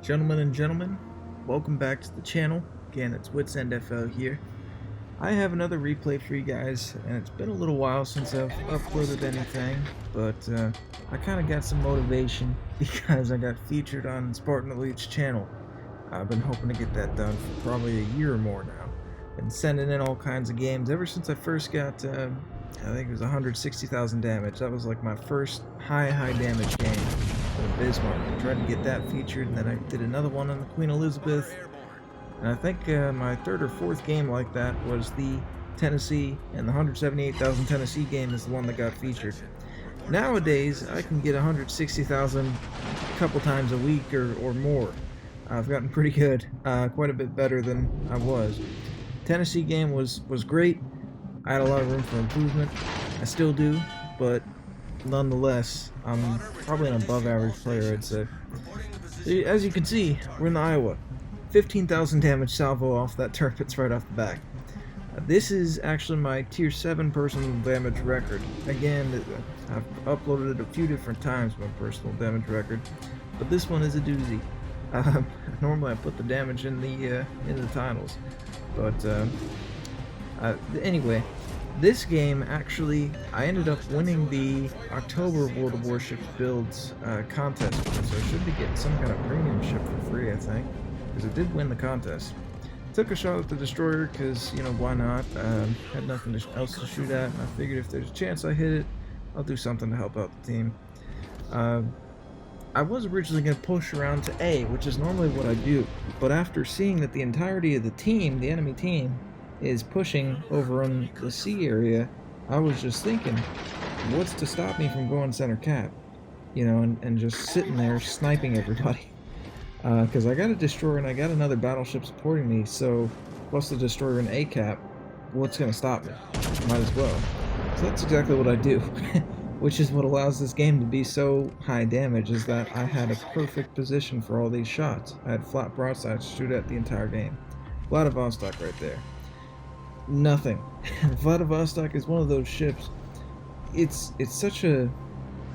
Gentlemen and gentlemen, welcome back to the channel. Again, it's Wits End FL here. I have another replay for you guys, and it's been a little while since I've uploaded anything, but I kind of got some motivation because I got featured on Spartan Elite's channel. I've been hoping to get that done for probably a year or more now. Been sending in all kinds of games ever since I first got, I think it was 160,000 damage. That was like my first high damage game. Bismarck. I tried to get that featured, and then I did another one on the Queen Elizabeth. And I think my third or fourth game like that was the Tennessee, and the 178,000 Tennessee game is the one that got featured. Nowadays, I can get 160,000 a couple times a week or more. I've gotten pretty good, quite a bit better than I was. Tennessee game was great. I had a lot of room for improvement. I still do, but nonetheless, I'm probably an above average player, I'd say. As you can see, we're in the Iowa. 15,000 damage salvo off that Tirpitz right off the back. This is actually my tier 7 personal damage record. Again, I've uploaded it a few different times, my personal damage record, but this one is a doozy. Normally I put the damage in the titles, but anyway. This game, actually, I ended up winning the October World of Warships builds contest for this, so I should be getting some kind of premium ship for free, I think, because it did win the contest. Took a shot at the destroyer because, you know, why not? Had nothing else to shoot at, and I figured if there's a chance I hit it, I'll do something to help out the team. I was originally going to push around to A, which is normally what I do, but after seeing that the entirety of the team, the enemy team, is pushing over on the C area, I was just thinking, what's to stop me from going center cap? You know, and just sitting there sniping everybody. Because I got a destroyer and I got another battleship supporting me, so plus the destroyer and A cap, what's going to stop me? Might as well. So that's exactly what I do. Which is what allows this game to be so high damage, is that I had a perfect position for all these shots. I had flat broadsides to shoot at the entire game. WOWSbuilds right there. Nothing. WOWSbuilds is one of those ships. It's such a...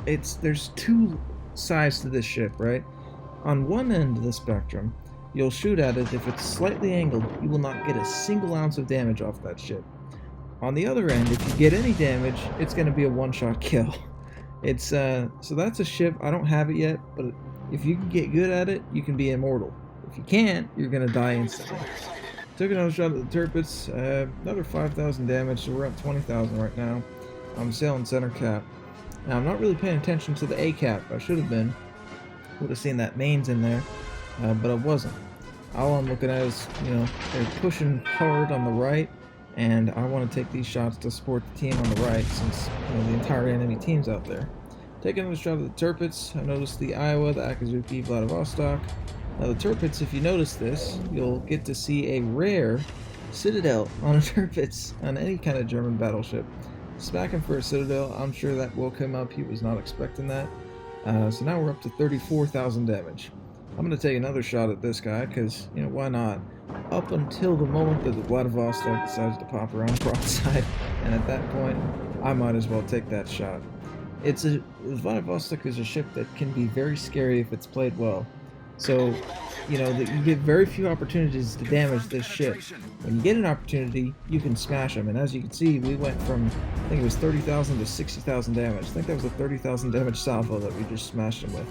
There's two sides to this ship, right? On one end of the spectrum, you'll shoot at it. If it's slightly angled, you will not get a single ounce of damage off that ship. On the other end, if you get any damage, it's going to be a one-shot kill. It's so that's a ship. I don't have it yet, but if you can get good at it, you can be immortal. If you can't, you're going to die instantly. Took another shot at the Tirpitz, another 5,000 damage, so we're up 20,000 right now. I'm sailing center cap. Now, I'm not really paying attention to the A cap. I should have been. Would have seen that main's in there, but I wasn't. All I'm looking at is, you know, they're pushing hard on the right, and I want to take these shots to support the team on the right, since, you know, the entire enemy team's out there. Taking another shot at the Tirpitz, I noticed the Iowa, the Akazuki, WOWSbuilds. Now the Tirpitz, if you notice this, you'll get to see a rare citadel on a Tirpitz on any kind of German battleship. Smacking for a citadel, I'm sure that woke him up. He was not expecting that. So now we're up to 34,000 damage. I'm going to take another shot at this guy because, you know, why not? Up until the moment that the WOWSbuilds decides to pop around broadside, and at that point, I might as well take that shot. WOWSbuilds is a ship that can be very scary if it's played well. So, you know, you get very few opportunities to damage this ship. When you get an opportunity, you can smash them. And as you can see, we went from, I think it was 30,000 to 60,000 damage. I think that was a 30,000 damage salvo that we just smashed them with.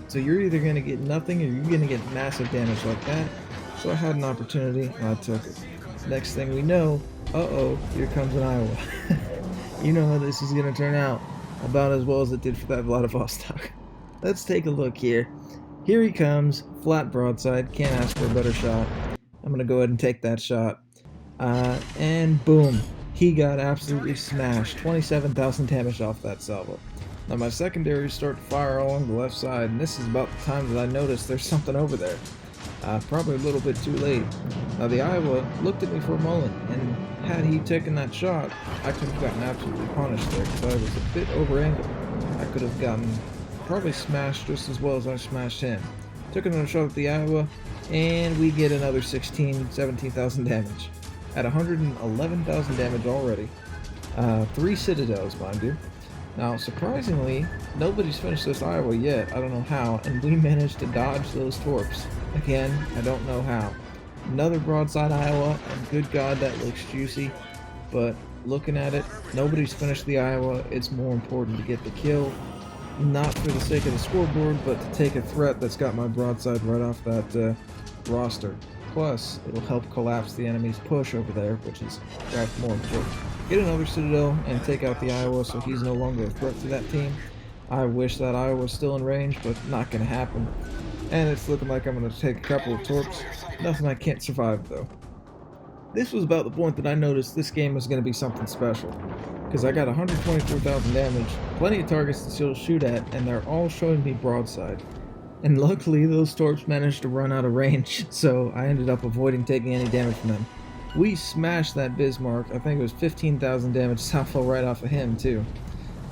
So you're either going to get nothing or you're going to get massive damage like that. So I had an opportunity and I took it. Next thing we know, here comes an Iowa. You know how this is going to turn out. About as well as it did for that WOWSbuilds. Let's take a look here. Here he comes, flat broadside, can't ask for a better shot. I'm going to go ahead and take that shot. And boom, he got absolutely smashed. 27,000 damage off that salvo. Now my secondaries start to fire along the left side, and this is about the time that I noticed there's something over there. Probably a little bit too late. Now the Iowa looked at me for a moment, and had he taken that shot, I could have gotten absolutely punished there, because I was a bit over angled. I could have gotten probably smashed just as well as I smashed him. Took another shot at the Iowa, and we get another 17,000 damage. At 111,000 damage already. 3 citadels, mind you. Now, surprisingly, nobody's finished this Iowa yet. I don't know how, and we managed to dodge those torps. Again, I don't know how. Another broadside Iowa, and good God, that looks juicy. But looking at it, nobody's finished the Iowa. It's more important to get the kill, not for the sake of the scoreboard, but to take a threat that's got my broadside right off that roster. Plus, it'll help collapse the enemy's push over there, which is perhaps more important. Get another Citadel and take out the Iowa so he's no longer a threat to that team. I wish that Iowa was still in range, but not going to happen. And it's looking like I'm going to take a couple of torps. Nothing I can't survive, though. This was about the point that I noticed this game was going to be something special. Because I got 124,000 damage, plenty of targets to still shoot at, and they're all showing me broadside. And luckily, those torps managed to run out of range, so I ended up avoiding taking any damage from them. We smashed that Bismarck. I think it was 15,000 damage salvo right off of him, too.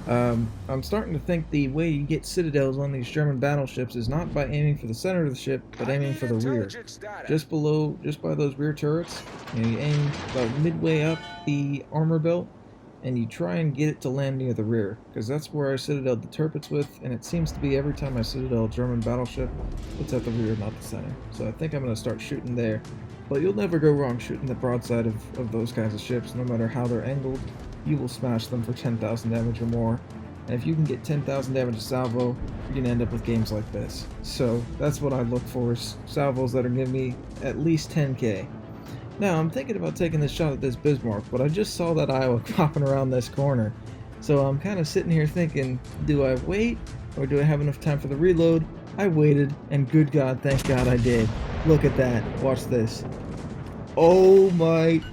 I'm starting to think the way you get citadels on these German battleships is not by aiming for the center of the ship, but aiming for the rear. Just by those rear turrets, you aim about midway up the armor belt, and you try and get it to land near the rear, because that's where I citadel the turrets with, and it seems to be every time I citadel a German battleship, it's at the rear, not the center. So I think I'm going to start shooting there. But you'll never go wrong shooting the broadside of those kinds of ships, no matter how they're angled. You will smash them for 10,000 damage or more. And if you can get 10,000 damage to salvo, you're going to end up with games like this. So that's what I look for, is salvos that are giving me at least 10k. Now, I'm thinking about taking this shot at this Bismarck, but I just saw that Iowa popping around this corner. So I'm kind of sitting here thinking, do I wait, or do I have enough time for the reload? I waited, and good God, thank God I did. Look at that. Watch this. Oh my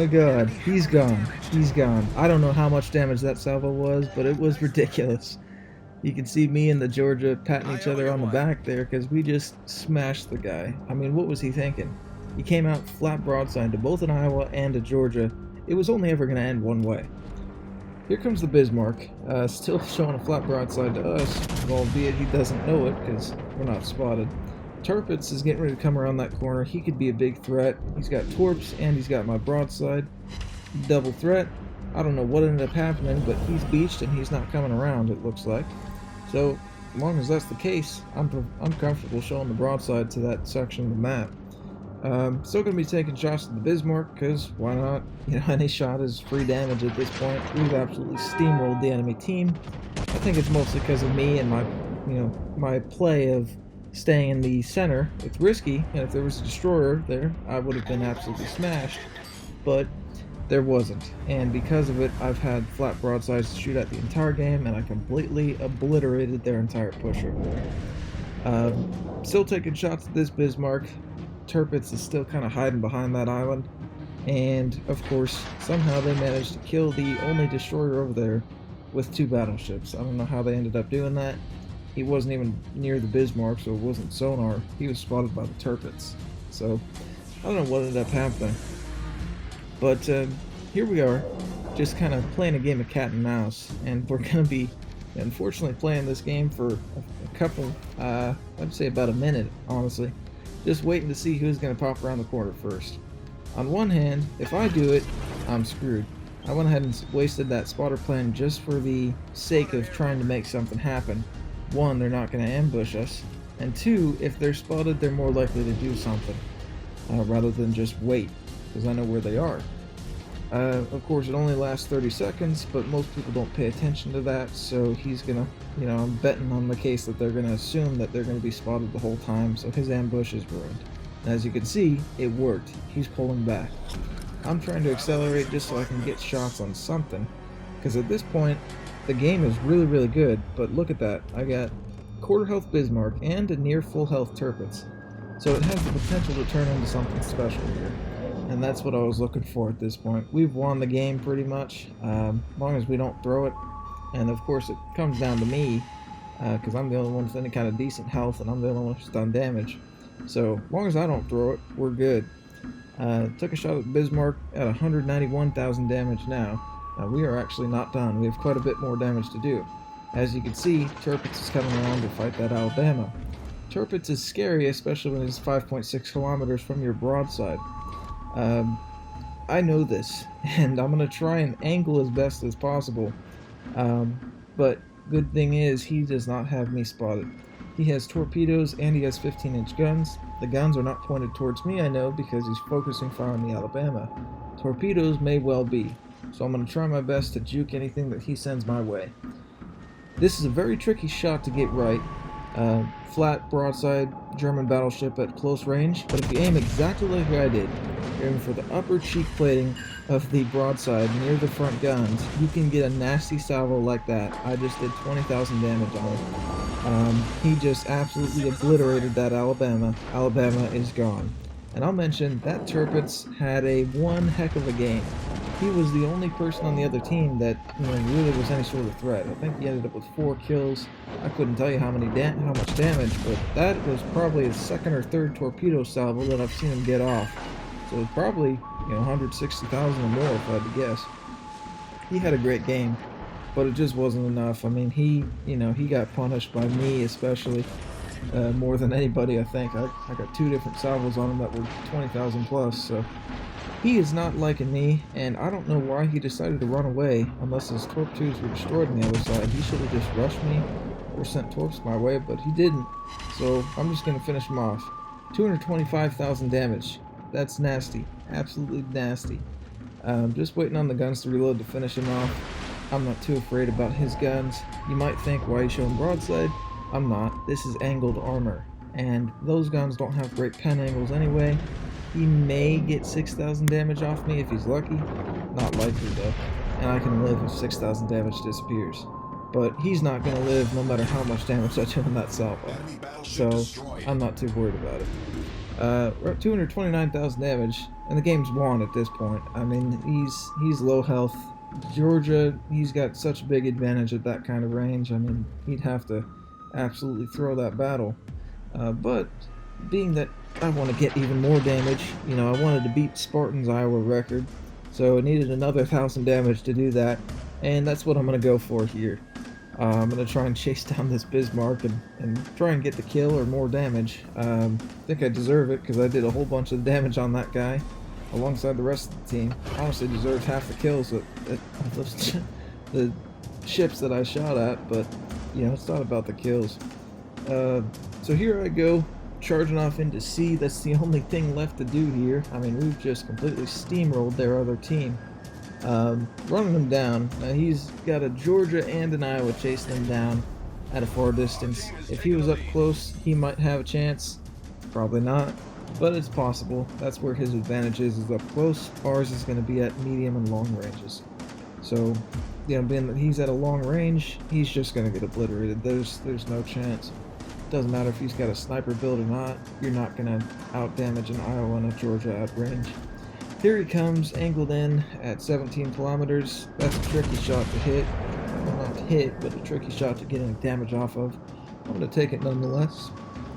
God. He's gone. He's gone. I don't know how much damage that salvo was, but it was ridiculous. You can see me and the Georgia patting each other on the back there because we just smashed the guy. I mean, what was he thinking? He came out flat broadside to both an Iowa and a Georgia. It was only ever going to end one way. Here comes the Bismarck, still showing a flat broadside to us, albeit he doesn't know it because we're not spotted. Tirpitz is getting ready to come around that corner. He could be a big threat. He's got torps and he's got my broadside. Double threat. I don't know what ended up happening, but he's beached and he's not coming around, it looks like. So, as long as that's the case, I'm comfortable showing the broadside to that section of the map. Still going to be taking shots at the Bismarck, because why not? You know, any shot is free damage at this point. We've absolutely steamrolled the enemy team. I think it's mostly because of me and my play of staying in the center. It's risky, and if there was a destroyer there, I would have been absolutely smashed, but there wasn't, and because of it, I've had flat broadsides to shoot at the entire game, and I completely obliterated their entire push over there. Still taking shots at this Bismarck. Tirpitz is still kind of hiding behind that island, and of course, somehow they managed to kill the only destroyer over there with 2 battleships. I don't know how they ended up doing that. He wasn't even near the Bismarck, so it wasn't sonar. He was spotted by the Tirpitz. So, I don't know what ended up happening. But here we are, just kind of playing a game of cat and mouse. And we're going to be, unfortunately, playing this game for a couple, I'd say about a minute, honestly. Just waiting to see who's going to pop around the corner first. On one hand, if I do it, I'm screwed. I went ahead and wasted that spotter plan just for the sake of trying to make something happen. 1, they're not going to ambush us, and 2, if they're spotted, they're more likely to do something, rather than just wait, because I know where they are. Of course, it only lasts 30 seconds, but most people don't pay attention to that, so he's going to, I'm betting on the case that they're going to assume that they're going to be spotted the whole time, so his ambush is ruined. And as you can see, it worked. He's pulling back. I'm trying to accelerate just so I can get shots on something, because at this point, the game is really, really good, but look at that. I got quarter health Bismarck and a near full health Tirpitz. So it has the potential to turn into something special here. And that's what I was looking for at this point. We've won the game pretty much, as long as we don't throw it. And of course it comes down to me, because I'm the only one with any kind of decent health, and I'm the only one who's done damage. So as long as I don't throw it, we're good. Took a shot at Bismarck at 191,000 damage now. We are actually not done. We have quite a bit more damage to do. As you can see, Tirpitz is coming around to fight that Alabama. Tirpitz is scary, especially when it's 5.6 kilometers from your broadside. I know this, and I'm going to try and angle as best as possible But good thing is, he does not have me spotted. He has torpedoes and he has 15-inch guns. The guns are not pointed towards me, I know, because he's focusing fire on the Alabama. Torpedoes may well be, so I'm going to try my best to juke anything that he sends my way. This is a very tricky shot to get right. Flat, broadside, German battleship at close range, but if you aim exactly like I did, aiming for the upper cheek plating of the broadside near the front guns, you can get a nasty salvo like that. I just did 20,000 damage on him. He just absolutely obliterated that Alabama. Alabama is gone. And I'll mention that Tirpitz had a one heck of a game. He was the only person on the other team that really was any sort of threat. I think he ended up with 4 kills. I couldn't tell you how much damage, but that was probably his second or third torpedo salvo that I've seen him get off. So it's probably 160,000 or more if I had to guess. He had a great game, but it just wasn't enough. I mean, he got punished by me especially. More than anybody, I think. I got 2 different salvos on him that were 20,000 plus, so he is not liking me, and I don't know why he decided to run away unless his torp tubes were destroyed on the other side. He should have just rushed me or sent torps my way, but he didn't, so I'm just going to finish him off. 225,000 damage. That's nasty. Absolutely nasty. Just waiting on the guns to reload to finish him off. I'm not too afraid about his guns. You might think, why are you showing broadside? I'm not. This is angled armor, and those guns don't have great pen angles anyway. He may get 6,000 damage off me if he's lucky. Not likely though, and I can live if 6,000 damage disappears. But he's not going to live no matter how much damage I do in that salvo, so I'm not too worried about it. We're at 229,000 damage, and the game's won at this point. I mean, he's low health. Georgia, he's got such a big advantage at that kind of range. I mean, he'd have to absolutely throw that battle. But being that I want to get even more damage, I wanted to beat Spartans' Iowa record, so I needed another 1,000 damage to do that, and that's what I'm going to go for here. I'm going to try and chase down this Bismarck and try and get the kill or more damage. I think I deserve it because I did a whole bunch of damage on that guy alongside the rest of the team. Honestly deserved half the kills that the ships that I shot at, but it's not about the kills. So here I go, charging off into sea. That's the only thing left to do here. I mean, we've just completely steamrolled their other team. Running them down. He's got a Georgia and an Iowa chasing him down at a far distance. If he was up close, he might have a chance. Probably not, but it's possible. That's where his advantage is up close. Ours is going to be at medium and long ranges. So, being that he's at a long range, he's just going to get obliterated. There's no chance. Doesn't matter if he's got a sniper build or not. You're not going to out-damage an Iowa and a Georgia at range. Here he comes, angled in at 17 kilometers. That's a tricky shot to hit. Well, not to hit, but a tricky shot to get any damage off of. I'm going to take it nonetheless.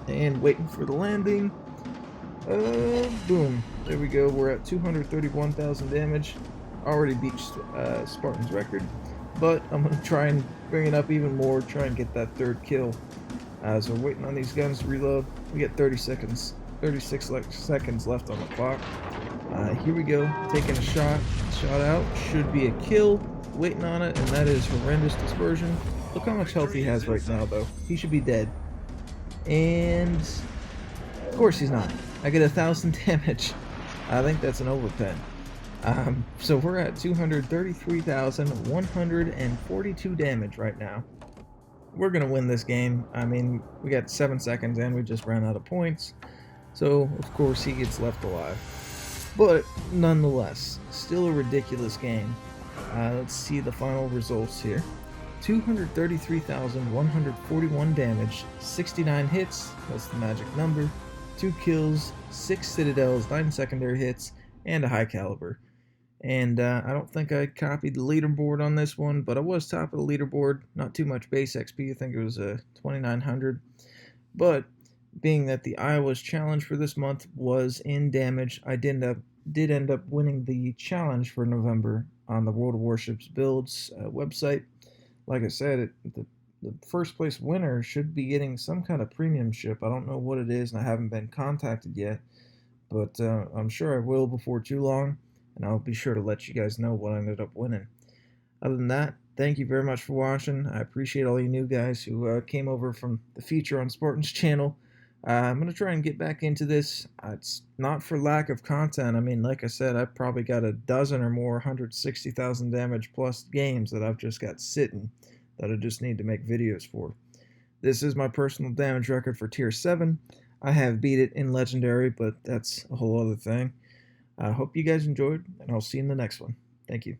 And waiting for the landing. Boom. There we go. We're at 231,000 damage. Already beat Spartan's record. But I'm going to try and bring it up even more, try and get that 3rd kill. So we're waiting on these guns to reload. We get 36 seconds left on the clock. Here we go, taking a shot out, should be a kill, waiting on it, and that is horrendous dispersion. Look how much health he has right now though, he should be dead. And, of course he's not. I get 1,000 damage. I think that's an overpen. So we're at 233,142 damage right now. We're gonna win this game. I mean, we got 7 seconds and we just ran out of points. So, of course, he gets left alive. But, nonetheless, still a ridiculous game. Let's see the final results here. 233,141 damage, 69 hits, that's the magic number, 2 kills, 6 citadels, 9 secondary hits, and a high caliber. And I don't think I copied the leaderboard on this one, but I was top of the leaderboard. Not too much base XP, I think it was 2,900. But being that the Iowa's challenge for this month was in damage, I did end up winning the challenge for November on the World of Warships Builds website. Like I said, the first place winner should be getting some kind of premium ship. I don't know what it is, and I haven't been contacted yet, but I'm sure I will before too long. And I'll be sure to let you guys know what I ended up winning. Other than that, thank you very much for watching. I appreciate all you new guys who came over from the feature on Spartan's channel. I'm going to try and get back into this. It's not for lack of content. I mean, like I said, I've probably got a dozen or more 160,000 damage plus games that I've just got sitting that I just need to make videos for. This is my personal damage record for Tier 7. I have beat it in Legendary, but that's a whole other thing. I hope you guys enjoyed, and I'll see you in the next one. Thank you.